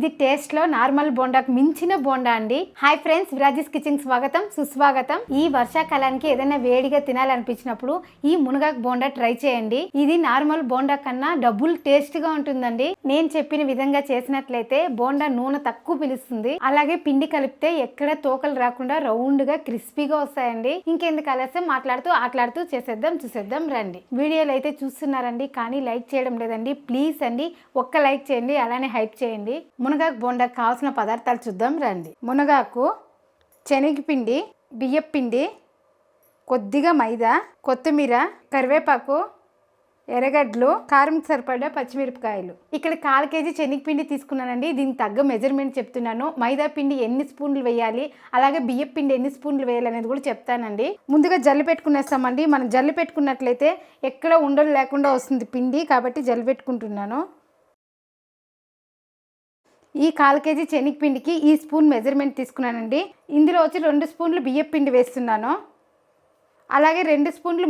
ఇది టేస్ట్ లో నార్మల్ బోండాకు మించిన బోండా అండి. హాయ్ ఫ్రెండ్స్, విరాజీస్ కిచెన్ స్వాగతం సుస్వాగతం. ఈ వర్షాకాలానికి ఏదైనా వేడిగా తినాలనిపించినప్పుడు ఈ మునగాకు బోండా ట్రై చేయండి. ఇది నార్మల్ బోండా కన్నా డబుల్ టేస్ట్ గా ఉంటుందండి. నేను చెప్పిన విధంగా చేసినట్లయితే బోండా నూనె తక్కువ పిలుస్తుంది. అలాగే పిండి కలిపితే ఎక్కడ తోకలు రాకుండా రౌండ్ గా క్రిస్పీగా వస్తాయండి. ఇంకెందుకు ఆలస్యం, ఆటలాడుతూ చూసేద్దాం రండి. వీడియోలు అయితే చూస్తున్నారండి కానీ లైక్ చేయడం లేదండి. ప్లీజ్ అండి, ఒక్క లైక్ చేయండి, అలానే హైప్ చేయండి. మునగాకు బోండాకు కావాల్సిన పదార్థాలు చూద్దాం రండి. మునగాకు, శనగపిండి, బియ్యపిండి, కొద్దిగా మైదా, కొత్తిమీర, కరివేపాకు, ఎర్రగడ్డలు, కారం సరిపడా పచ్చిమిరపకాయలు. ఇక్కడ 1/4 కేజీ శనగపిండి తీసుకున్నానండి. దీనికి తగ్గ మెజర్మెంట్ చెప్తున్నాను. మైదా పిండి ఎన్ని స్పూన్లు వేయాలి, అలాగే బియ్య పిండి ఎన్ని స్పూన్లు వేయాలి అనేది కూడా చెప్తానండి. ముందుగా జల్లి పెట్టుకునేస్తామండి. మనం జల్లి పెట్టుకున్నట్లయితే ఎక్కడ ఉండలు లేకుండా వస్తుంది పిండి, కాబట్టి జల్లి పెట్టుకుంటున్నాను. ఈ 1/4 కేజీ శనగపిండికి ఈ స్పూన్ మెజర్మెంట్ తీసుకున్నానండి. ఇందులో వచ్చి 2 స్పూన్లు బియ్య పిండి వేస్తున్నాను. అలాగే 2 స్పూన్లు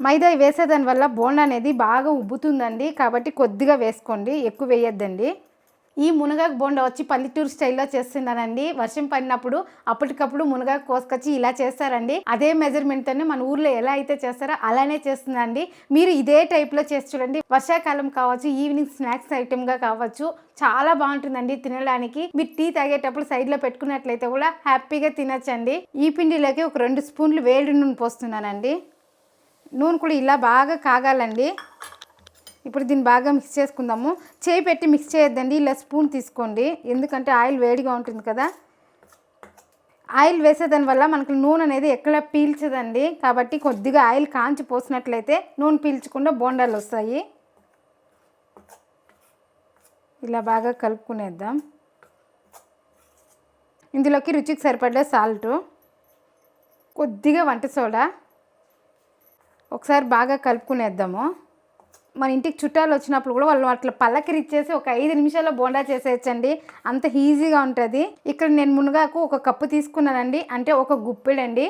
మైదా వేసేదాని వల్ల బోండా అనేది బాగా ఉబ్బుతుందండి, కాబట్టి కొద్దిగా వేసుకోండి, ఎక్కువ వేయొద్దండి. ఈ మునగాకు బోండా వచ్చి పల్లెటూరు స్టైల్లో చేస్తున్నానండి. వర్షం పడినప్పుడు అప్పటికప్పుడు మునగాకు కోసుకొచ్చి ఇలా చేస్తారండి. అదే మెజర్మెంట్తోనే మన ఊర్లో ఎలా అయితే చేస్తారో అలానే చేస్తుందండి. మీరు ఇదే టైప్లో చేసి చూడండి. వర్షాకాలం కావచ్చు, ఈవినింగ్ స్నాక్స్ ఐటెంగా కావచ్చు, చాలా బాగుంటుందండి తినడానికి. మీరు టీ తాగేటప్పుడు సైడ్లో పెట్టుకున్నట్లయితే కూడా హ్యాపీగా తినచ్చండి. ఈ పిండిలోకి ఒక 2 స్పూన్లు వేడి నూనె పోస్తున్నానండి. నూనె కూడా ఇలా బాగా కాగాలండి. ఇప్పుడు దీన్ని బాగా మిక్స్ చేసుకుందాము. చేయి పెట్టి మిక్స్ చేయొద్దండి, ఇలా స్పూన్ తీసుకోండి, ఎందుకంటే ఆయిల్ వేడిగా ఉంటుంది కదా. ఆయిల్ వేసేదాని వల్ల మనకు నూనె అనేది ఎక్కడ పీల్చదండి, కాబట్టి కొద్దిగా ఆయిల్ కాంచి పోసినట్లయితే నూనె పీల్చకుండా బోండాలు వస్తాయి. ఇలా బాగా కలుపుకునేద్దాం. ఇందులోకి రుచికి సరిపడే సాల్ట్, కొద్దిగా వంట సోడా, ఒకసారి బాగా కలుపుకునేద్దాము. మన ఇంటికి చుట్టాలు వచ్చినప్పుడు కూడా వాళ్ళు అట్లా పల్లకిరిచ్చేసి ఒక 5 నిమిషాల్లో బోండా చేసేయచ్చండి, అంత ఈజీగా ఉంటుంది. ఇక్కడ నేను మునగాకు 1 కప్పు తీసుకున్నానండి, అంటే 1 గుప్పెడండి.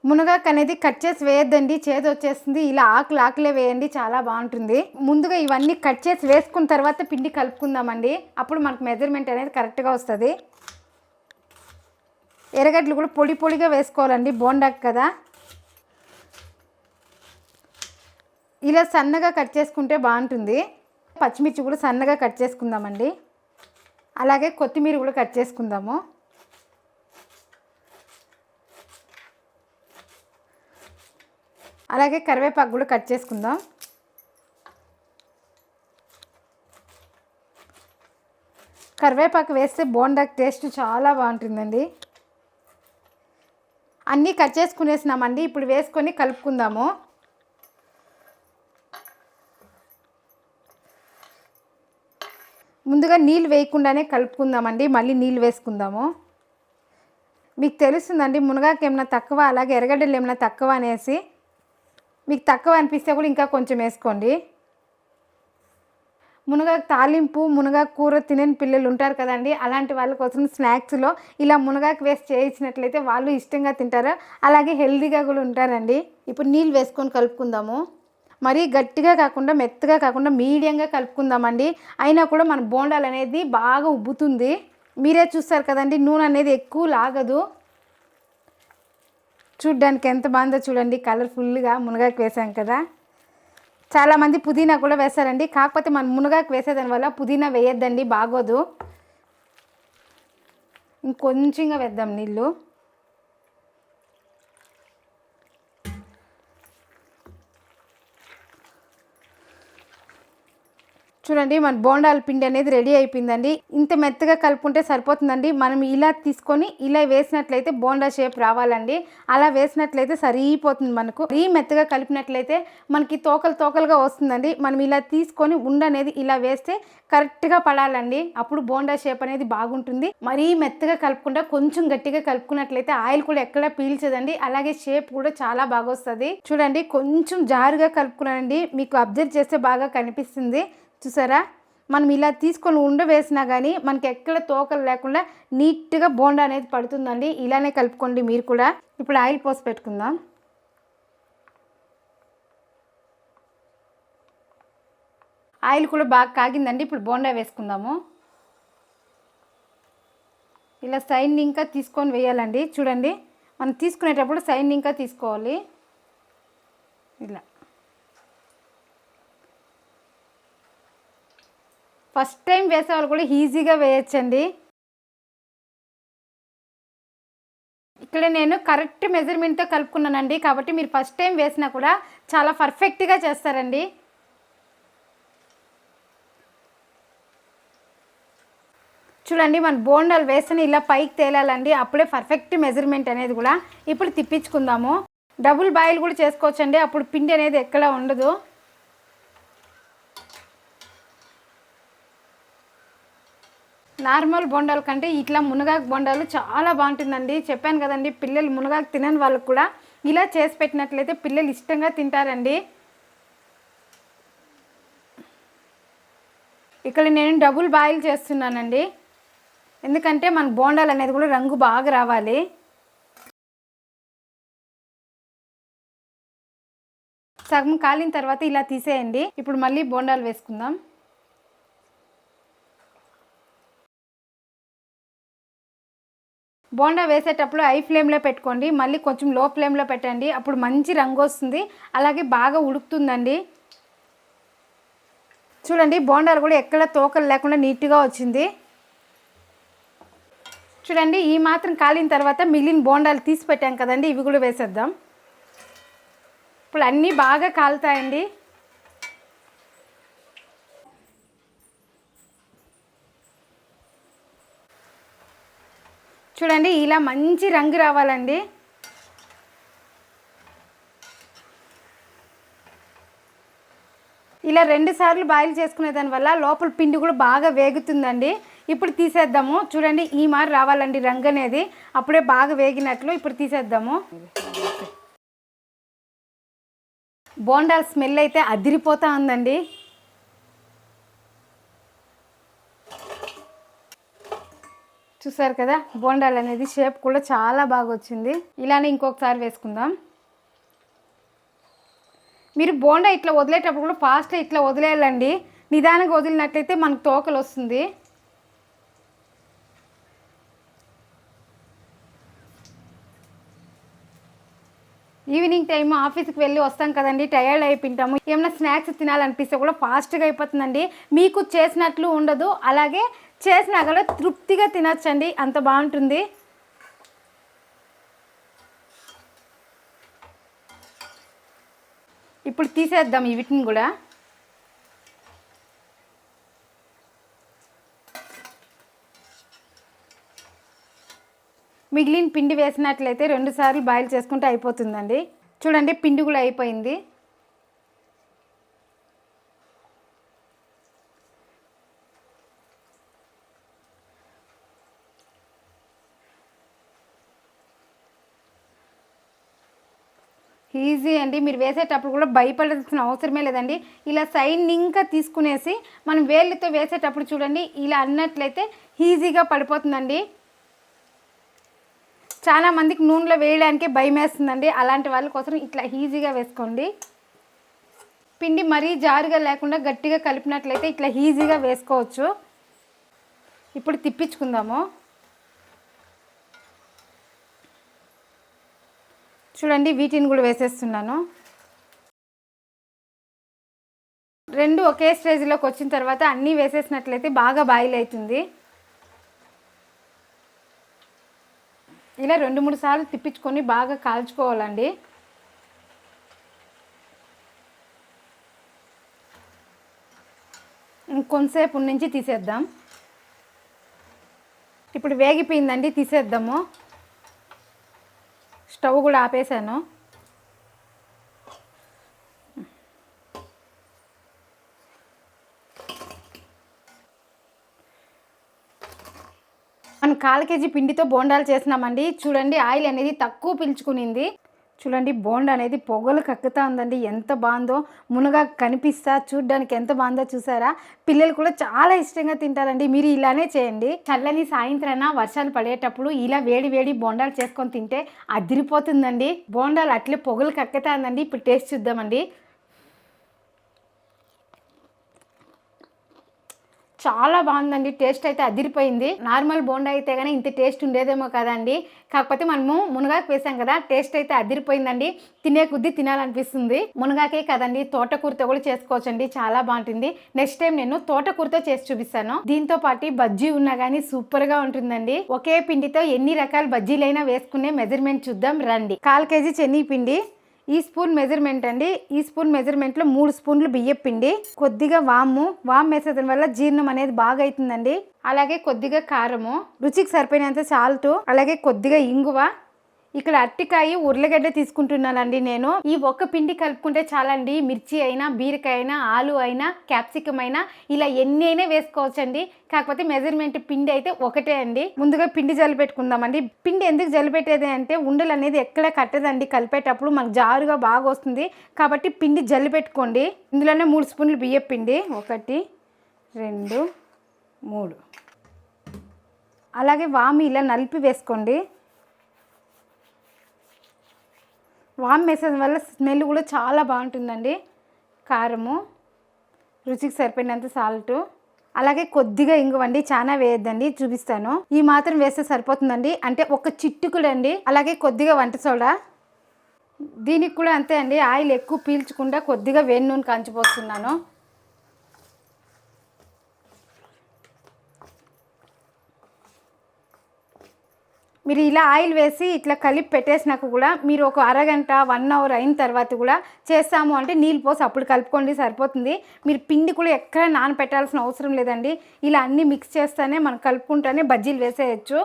మునగాకు అనేది కట్ చేసి వేయద్దండి, చేదు వచ్చేస్తుంది. ఇలా ఆకులే వేయండి, చాలా బాగుంటుంది. ముందుగా ఇవన్నీ కట్ చేసి వేసుకున్న తర్వాత పిండి కలుపుకుందామండి, అప్పుడు మనకు మెజర్మెంట్ అనేది కరెక్ట్గా వస్తుంది. ఎర్రగడ్డలు కూడా పొడిగా వేసుకోవాలండి, బోండాకు కదా. ఇలా సన్నగా కట్ చేసుకుంటే బాగుంటుంది. పచ్చిమిర్చి కూడా సన్నగా కట్ చేసుకుందామండి. అలాగే కొత్తిమీర కూడా కట్ చేసుకుందాము. అలాగే కరివేపాకు కూడా కట్ చేసుకుందాం. కరివేపాకు వేస్తే బోండాకు టేస్ట్ చాలా బాగుంటుందండి. అన్నీ కట్ చేసుకునేసినామండి. ఇప్పుడు వేసుకొని కలుపుకుందాము. ముందుగా నీళ్ళు వేయకుండానే కలుపుకుందామండి, మళ్ళీ నీళ్ళు వేసుకుందాము. మీకు తెలుస్తుందండి మునగాకు ఏమైనా తక్కువ, అలాగే ఎర్రగడ్డలు ఏమైనా తక్కువ అనేసి. మీకు తక్కువ అనిపిస్తే కూడా ఇంకా కొంచెం వేసుకోండి. మునగాకు తాలింపు, మునగాకు కూర తినని పిల్లలు ఉంటారు కదండి, అలాంటి వాళ్ళ కోసం స్నాక్స్లో ఇలా మునగాకు వేసి చేయించినట్లయితే వాళ్ళు ఇష్టంగా తింటారు, అలాగే హెల్తీగా కూడా ఉంటారండి. ఇప్పుడు నీళ్ళు వేసుకొని కలుపుకుందాము. మరీ గట్టిగా కాకుండా మెత్తగా కాకుండా మీడియంగా కలుపుకుందామండి. అయినా కూడా మన బోండాలు అనేది బాగా ఉబ్బుతుంది. మీరే చూస్తారు కదండి, నూనె అనేది ఎక్కువ లాగదు. చూడ్డానికి ఎంత బాగుందో చూడండి, కలర్ఫుల్గా మునగాకు వేసాం కదా. చాలామంది పుదీనా కూడా వేస్తారండి, కాకపోతే మనం మునగాకు వేసేదాని వల్ల పుదీనా వేయొద్దండి, బాగోదు. ఇంకొంచెంగా వేద్దాం నీళ్ళు. చూడండి, మన బోండాల పిండి అనేది రెడీ అయిపోయిందండి. ఇంత మెత్తగా కలుపుకుంటే సరిపోతుందండి. మనం ఇలా తీసుకొని ఇలా వేసినట్లయితే బోండా షేప్ రావాలండి. అలా వేసినట్లయితే సరిపోతుంది. మనకు మరీ మెత్తగా కలిపినట్లయితే మనకి తోకలుగా వస్తుందండి. మనం ఇలా తీసుకొని ఉండనేది ఇలా వేస్తే కరెక్ట్గా పడాలండి, అప్పుడు బోండా షేప్ అనేది బాగుంటుంది. మరీ మెత్తగా కలుపుకుంటే కొంచెం గట్టిగా కలుపుకున్నట్లయితే ఆయిల్ కూడా ఎక్కడ పీల్చదండి, అలాగే షేప్ కూడా చాలా బాగా వస్తుంది. చూడండి, కొంచెం జారుగా కలుపుకున్నానండి, మీకు అబ్జర్వ్ చేస్తే బాగా కనిపిస్తుంది. చూసారా, మనం ఇలా తీసుకొని ఉండవేసినా కానీ మనకి ఎక్కడ తోకలు లేకుండా నీట్గా బోండా అనేది పడుతుందండి. ఇలానే కలుపుకోండి మీరు కూడా. ఇప్పుడు ఆయిల్ పోసి పెట్టుకుందాం. ఆయిల్ కూడా బాగా కాగిందండి. ఇప్పుడు బోండా వేసుకుందాము. ఇలా సైడ్ ఇంకా తీసుకొని వేయాలండి. చూడండి, మనం తీసుకునేటప్పుడు సైడ్ ఇంకా తీసుకోవాలి. ఇలా ఫస్ట్ టైం వేసేవాళ్ళు కూడా ఈజీగా వేయచ్చండి. ఇక్కడ నేను కరెక్ట్ మెజర్మెంట్తో కలుపుకున్నానండి, కాబట్టి మీరు ఫస్ట్ టైం వేసినా కూడా చాలా పర్ఫెక్ట్గా చేస్తారండి. చూడండి, మన బోండాలు వేసిన ఇలా పైకి తేలాలండి, అప్పుడే పర్ఫెక్ట్ మెజర్మెంట్ అనేది కూడా. ఇప్పుడు తిప్పించుకుందాము. డబుల్ బాయిల్ కూడా చేసుకోవచ్చండి, అప్పుడు పిండి అనేది ఎక్కడ ఉండదు. నార్మల్ బోండాల కంటే ఇట్లా మునగాకు బోండాలు చాలా బాగుంటుందండి. చెప్పాను కదండి, పిల్లలు మునగాకు తినని వాళ్ళకు కూడా ఇలా చేసి పెట్టినట్లయితే పిల్లలు ఇష్టంగా తింటారండి. ఇక్కడ నేను డబుల్ బాయిల్ చేస్తున్నానండి, ఎందుకంటే మన బోండాలు అనేది కూడా రంగు బాగా రావాలి. సగం కాలిన తర్వాత ఇలా తీసేయండి. ఇప్పుడు మళ్ళీ బోండాలు వేసుకుందాం. బోండా వేసేటప్పుడు హై ఫ్లేమ్లో పెట్టుకోండి, మళ్ళీ కొంచెం లో ఫ్లేమ్లో పెట్టండి, అప్పుడు మంచి రంగు వస్తుంది, అలాగే బాగా ఉడుకుతుందండి. చూడండి, బోండాలు కూడా ఎక్కడ తోకలు లేకుండా నీట్గా వచ్చింది. చూడండి, ఈ మాత్రం కాలిన తర్వాత మిగిలిన బోండాలు తీసి పెట్టాం కదండి, ఇవి కూడా వేసేద్దాం. ఇప్పుడు అన్నీ బాగా కాలుతాయండి. చూడండి, ఇలా మంచి రంగు రావాలండి. ఇలా 2 సార్లు బాయిల్ చేసుకునే దానివల్ల లోపల పిండి కూడా బాగా వేగుతుందండి. ఇప్పుడు తీసేద్దాము. చూడండి, ఈ మారి రావాలండి రంగు అనేది, అప్పుడే బాగా వేగినట్లు. ఇప్పుడు తీసేద్దాము. బోండాల స్మెల్ అయితే అదిరిపోతూ ఉందండి. చూసారు కదా, బోండాలు అనేది షేప్ కూడా చాలా బాగా వచ్చింది. ఇలానే ఇంకొకసారి వేసుకుందాం. మీరు బోండా ఇట్లా వదిలేటప్పుడు కూడా ఫాస్ట్గా ఇట్లా వదిలేయాలండి, నిదానంగా వదిలినట్లయితే మనకు తోకలు వస్తుంది. ఈవినింగ్ టైం ఆఫీస్కి వెళ్ళి వస్తాం కదండి, టయర్డ్ అయిపోయింటాము, ఏమైనా స్నాక్స్ తినాలనిపిస్తే కూడా ఫాస్ట్గా అయిపోతుందండి. మీకు చేసినట్లు ఉండదు, అలాగే చేసినా కూడా తృప్తిగా తినచ్చండి, అంత బాగుంటుంది. ఇప్పుడు తీసేద్దాం వీటిని కూడా. మిగిలిన పిండి వేసినట్లయితే 2 సార్లు బాయిల్ చేసుకుంటే అయిపోతుందండి. చూడండి, పిండి కూడా అయిపోయింది. ఈజీ అండి, మీరు వేసేటప్పుడు కూడా భయపడాల్సిన అవసరమే లేదండి. ఇలా సైడ్ ఇంకా తీసుకునేసి మనం వేళ్ళతో వేసేటప్పుడు చూడండి, ఇలా అన్నట్లయితే ఈజీగా పడిపోతుందండి. చాలా మందికి నూనెలో వేయడానికి భయం వేస్తుందండి, అలాంటి వాళ్ళ కోసం ఇట్లా ఈజీగా వేసుకోండి. పిండి మరీ జారుగా లేకుండా గట్టిగా కలిపినట్లయితే ఇట్లా ఈజీగా వేసుకోవచ్చు. ఇప్పుడు తిప్పించుకుందాము. చూడండి, వీటిని కూడా వేసేస్తున్నాను. 2 ఒకే స్టేజ్లోకి వచ్చిన తర్వాత అన్నీ వేసేసినట్లయితే బాగా బాయిల్ అవుతుంది. ఇలా 2-3 సార్లు తిప్పించుకొని బాగా కాల్చుకోవాలండి. ఇంకొంతసేపు నుంచి తీసేద్దాం. ఇప్పుడు వేగిపోయిందండి, తీసేద్దాము. స్టవ్ కూడా ఆపేసాను. మనం 1/4 కేజీ పిండితో బోండాలు చేసినామండి. చూడండి, ఆయిల్ అనేది తక్కువ పీల్చుకునింది. చూడండి, బోండా అనేది పొగలు కక్కుతా ఉందండి, ఎంత బాగుందో. మునగా కనిపిస్తా చూడడానికి ఎంత బాగుందో చూసారా. పిల్లలు కూడా చాలా ఇష్టంగా తింటారండి. మీరు ఇలానే చేయండి. చల్లని సాయంత్రాన వర్షాలు పడేటప్పుడు ఇలా వేడి వేడి బోండాలు చేసుకొని తింటే అదిరిపోతుందండి. బోండాలు అట్లే పొగలు కక్కుతా ఉందండి. ఇప్పుడు టేస్ట్ చూద్దామండి. చాలా బాగుందండి. టేస్ట్ అయితే అదిరిపోయింది. నార్మల్ బోండా అయితే కానీ ఇంత టేస్ట్ ఉండేదేమో కదండి. కాకపోతే మనము మునగాకు వేసాం కదా, టేస్ట్ అయితే అదిరిపోయిందండి. తినే కొద్దీ తినాలనిపిస్తుంది. మునగాకే కదండి, తోటకూరతో కూడా చేసుకోవచ్చండి, చాలా బాగుంటుంది. నెక్స్ట్ టైం నేను తోటకూరతో చేసి చూపిస్తాను. దీంతో పాటు బజ్జీ ఉన్నా కానీ సూపర్ గా ఉంటుందండి. ఒకే పిండితో ఎన్ని రకాల బజ్జీలైనా వేసుకునే మెజర్మెంట్ చూద్దాం రండి. 1/4 కేజీ శనగపిండి, ఈ స్పూన్ మెజర్మెంట్ అండి. ఈ స్పూన్ మెజర్మెంట్లో 3 స్పూన్లు బియ్యం పిండి, కొద్దిగా వాము వేసేయడం వల్ల జీర్ణం అనేది బాగా అవుతుందండి. అలాగే కొద్దిగా కారము, రుచికి సరిపోయినంత సాల్ట్, అలాగే కొద్దిగా ఇంగువ. ఇక్కడ అరటికాయ ఉర్లగడ్డ తీసుకుంటున్నానండి నేను. ఈ ఒక్క పిండి కలుపుకుంటే చాలండి. మిర్చి అయినా, బీరకాయ అయినా, ఆలు అయినా, క్యాప్సికమ్ అయినా ఇలా ఎన్ని అయినా వేసుకోవచ్చండి. కాకపోతే మెజర్మెంట్ పిండి అయితే ఒకటే అండి. ముందుగా పిండి జల్లి పెట్టుకుందామండి. పిండి ఎందుకు జల్లి పెట్టేది అంటే ఉండలు అనేది ఎక్కడ కట్టదండి. కలిపేటప్పుడు మనకు జారుగా బాగా వస్తుంది. కాబట్టి పిండి జల్లి పెట్టుకోండి. ఇందులోనే 3 స్పూన్లు బియ్యం పిండి, 1 2 3. అలాగే వాము ఇలా నలిపి వేసుకోండి. వామ్ వేసేది వల్ల స్మెల్ కూడా చాలా బాగుంటుందండి. కారము, రుచికి సరిపోయినంత సాల్ట్, అలాగే కొద్దిగా ఇంగువండి. చాలా వేయద్దండి, చూపిస్తాను. ఈ మాత్రం వేస్తే సరిపోతుందండి, అంటే ఒక చిట్టుకుడు అండి. అలాగే కొద్దిగా వంట సోడా. దీనికి కూడా అంతే అండి, ఆయిల్ ఎక్కువ పీల్చకుండా కొద్దిగా వేడి నూనె కాంచిపోతున్నాను. మీరు ఇలా ఆయిల్ వేసి ఇట్లా కలిపి పెట్టేసినాక కూడా మీరు ఒక అరగంట 1 అవర్ అయిన తర్వాత కూడా చేస్తాము అంటే నీళ్ళు పోసి అప్పుడు కలుపుకోండి, సరిపోతుంది. మీరు పిండి కూడా ఎక్కడ నానపెట్టాల్సిన అవసరం లేదండి. ఇలా అన్నీ మిక్స్ చేస్తేనే మనం కలుపుకుంటూనే బజ్జీలు వేసేయచ్చు.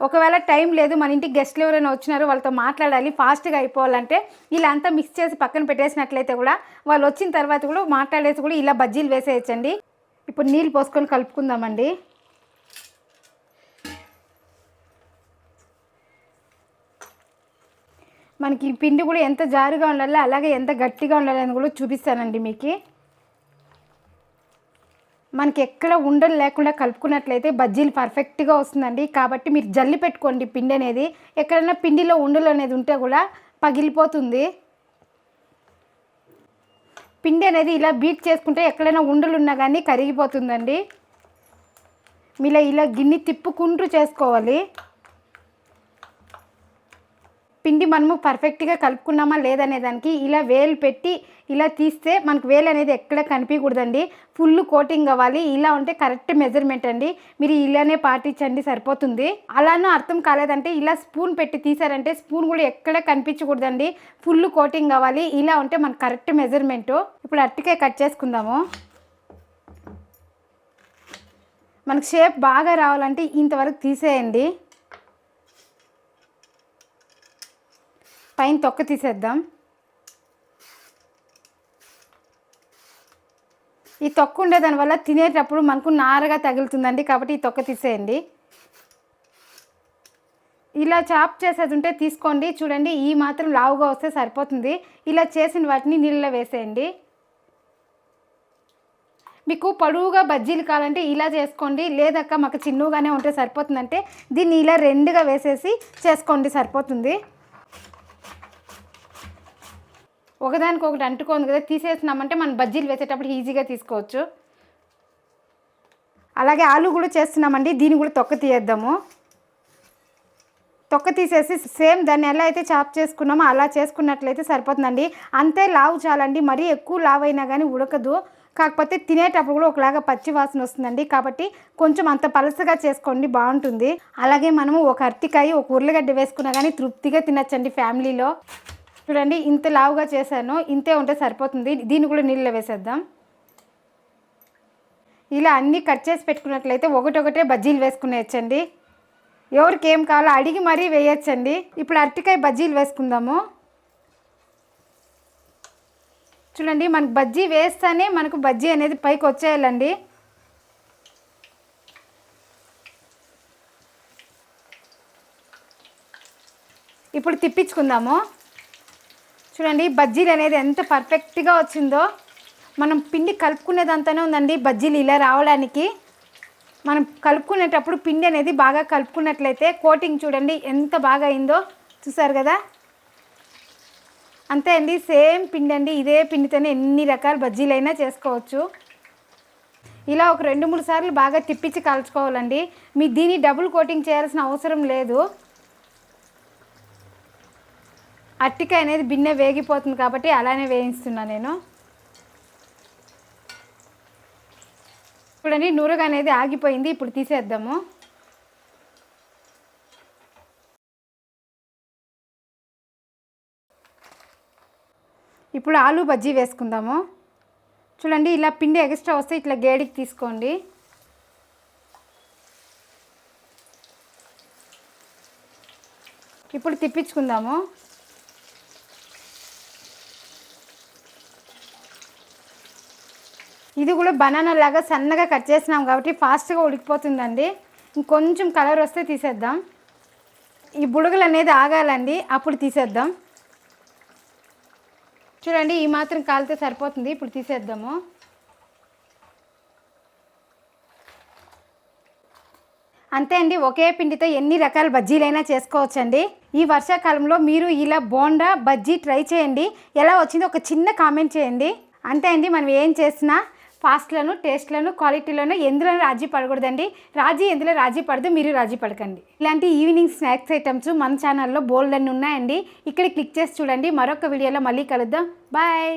ఒకవేళ టైం లేదు, మన ఇంటికి గెస్ట్లు ఎవరైనా వచ్చినారో వాళ్ళతో మాట్లాడాలి, ఫాస్ట్గా అయిపోవాలంటే ఇలా అంతా మిక్స్ చేసి పక్కన పెట్టేసినట్లయితే కూడా వాళ్ళు వచ్చిన తర్వాత కూడా మాట్లాడేసి కూడా ఇలా బజ్జీలు వేసేయచ్చండి. ఇప్పుడు నీళ్ళు పోసుకొని కలుపుకుందామండి. మనకి ఈ పిండి కూడా ఎంత జారుగా ఉండాలి, అలాగే ఎంత గట్టిగా ఉండాలని కూడా చూపిస్తానండి మీకు. మనకి ఎక్కడ ఉండలు లేకుండా కలుపుకున్నట్లయితే బజ్జీలు పర్ఫెక్ట్గా వస్తుందండి. కాబట్టి మీరు జల్లి పెట్టుకోండి పిండి అనేది. ఎక్కడైనా పిండిలో ఉండలు అనేది ఉంటే కూడా పగిలిపోతుంది. పిండి అనేది ఇలా బీట్ చేసుకుంటే ఎక్కడైనా ఉండలు ఉన్నా కానీ కరిగిపోతుందండి. మీలో ఇలా గిన్నె తిప్పుకుంటూ చేసుకోవాలి. పిండి మనము పర్ఫెక్ట్గా కలుపుకున్నామా లేదనే దానికి ఇలా వేలు పెట్టి ఇలా తీస్తే మనకు వేలు అనేది ఎక్కడ కనిపించకూడదండి. ఫుల్ కోటింగ్ అవ్వాలి. ఇలా ఉంటే కరెక్ట్ మెజర్మెంట్ అండి. మీరు ఇలానే పాటించండి, సరిపోతుంది. అలానూ అర్థం కాలేదంటే ఇలా స్పూన్ పెట్టి తీసారంటే స్పూన్ కూడా ఎక్కడ కనిపించకూడదండి. ఫుల్ కోటింగ్ అవ్వాలి. ఇలా ఉంటే మనకు కరెక్ట్ మెజర్మెంటు. ఇప్పుడు అరటికాయ కట్ చేసుకుందాము. మనకు షేప్ బాగా రావాలంటే ఇంతవరకు తీసేయండి. పైన తొక్క తీసేద్దాం. ఈ తొక్క ఉండేదాని వల్ల తినేటప్పుడు మనకు నారగా తగులుతుందండి. కాబట్టి ఈ తొక్క తీసేయండి. ఇలా చాప్ చేసేది ఉంటే తీసుకోండి. చూడండి, ఈ మాత్రం లావుగా వస్తే సరిపోతుంది. ఇలా చేసిన వాటిని నీళ్ళలో వేసేయండి. మీకు పొడవుగా బజ్జీలు కావాలంటే ఇలా చేసుకోండి. లేదక్క మాకు చిన్నగానే ఉంటే సరిపోతుందంటే దీన్ని ఇలా 2గా వేసేసి చేసుకోండి, సరిపోతుంది. ఒకదానికొకటి అంటుకోండి కదా, తీసేసినామంటే మనం బజ్జీలు వేసేటప్పుడు ఈజీగా తీసుకోవచ్చు. అలాగే ఆలు కూడా చేస్తున్నామండి. దీన్ని కూడా తొక్క తీయేద్దాము. తొక్క తీసేసి సేమ్ దాన్ని ఎలా అయితే చాప్ చేసుకున్నామో అలా చేసుకున్నట్లయితే సరిపోతుందండి. అంతే లావు చాలండి, మరీ ఎక్కువ లావు అయినా కానీ ఉడకదు. కాకపోతే తినేటప్పుడు కూడా ఒకలాగా పచ్చి వాసన వస్తుందండి. కాబట్టి కొంచెం అంత పలసగా చేసుకోండి, బాగుంటుంది. అలాగే మనము ఒక అరటికాయ, ఒక ఉర్లగడ్డ వేసుకున్నా కానీ తృప్తిగా తినచ్చండి ఫ్యామిలీలో. చూడండి, ఇంత లావుగా చేశాను, ఇంతే ఉంటే సరిపోతుంది. దీన్ని కూడా నీళ్ళలో వేసేద్దాం. ఇలా అన్నీ కట్ చేసి పెట్టుకున్నట్లయితే ఒకటొకటే బజ్జీలు వేసుకునేయచ్చండి. ఎవరికి ఏం కావాలో అడిగి మరీ వేయచ్చండి. ఇప్పుడు అరటికాయ బజ్జీలు వేసుకుందాము. చూడండి, మనకు బజ్జీ వేస్తేనే మనకు బజ్జీ అనేది పైకి వచ్చేయాలండి. ఇప్పుడు తిప్పించుకుందాము. చూడండి, బజ్జీలు అనేది ఎంత పర్ఫెక్ట్గా వచ్చిందో. మనం పిండి కలుపుకునేదంతానే ఉందండి బజ్జీలు ఇలా రావడానికి. మనం కలుపుకునేటప్పుడు పిండి అనేది బాగా కలుపుకున్నట్లయితే కోటింగ్ చూడండి ఎంత బాగా అయిందో, చూసారు కదా. అంతే అండి, సేమ్ పిండి అండి. ఇదే పిండితోనే ఎన్ని రకాల బజ్జీలైనా చేసుకోవచ్చు. ఇలా ఒక 2-3 సార్లు బాగా తిప్పించి కాల్చుకోవాలండి. మీ దీన్ని డబుల్ కోటింగ్ చేయాల్సిన అవసరం లేదు. అరటికాయ అనేది బిన్నె వేగిపోతుంది కాబట్టి అలానే వేయిస్తున్నా నేను. చూడండి నూరగా అనేది ఆగిపోయింది. ఇప్పుడు తీసేద్దాము. ఇప్పుడు ఆలు బజ్జీ వేసుకుందాము. చూడండి ఇలా పిండి ఎక్స్ట్రా వస్తే ఇట్లా గేడికి తీసుకోండి. ఇప్పుడు తిప్పించుకుందాము. ఇది కూడా బనానా లాగా సన్నగా కట్ చేసినాం కాబట్టి ఫాస్ట్గా ఉడికిపోతుందండి. ఇంకొంచెం కలర్ వస్తే తీసేద్దాం. ఈ బుడగలు అనేది ఆగాలండి, అప్పుడు తీసేద్దాం. చూడండి ఈ మాత్రం కాలితే సరిపోతుంది. ఇప్పుడు తీసేద్దాము. అంతే అండి, ఒకే పిండితో ఎన్ని రకాల బజ్జీలైనా చేసుకోవచ్చండి. ఈ వర్షాకాలంలో మీరు ఇలా బోండా బజ్జీ ట్రై చేయండి. ఎలా వచ్చిందో ఒక చిన్న కామెంట్ చేయండి. అంతే అండి, మనం ఏం చేసినా ఫాస్ట్లను, టేస్ట్లను, క్వాలిటీలను ఎందులో రాజీ పడకూడదండి. ఎందులో రాజీ పడదు, మీరు రాజీ పడకండి. ఇలాంటి ఈవినింగ్ స్నాక్స్ ఐటమ్స్ మన ఛానల్లో బోల్డ్ అన్నీ ఉన్నాయండి. ఇక్కడ క్లిక్ చేసి చూడండి. మరొక వీడియోలో మళ్ళీ కలుద్దాం. బాయ్.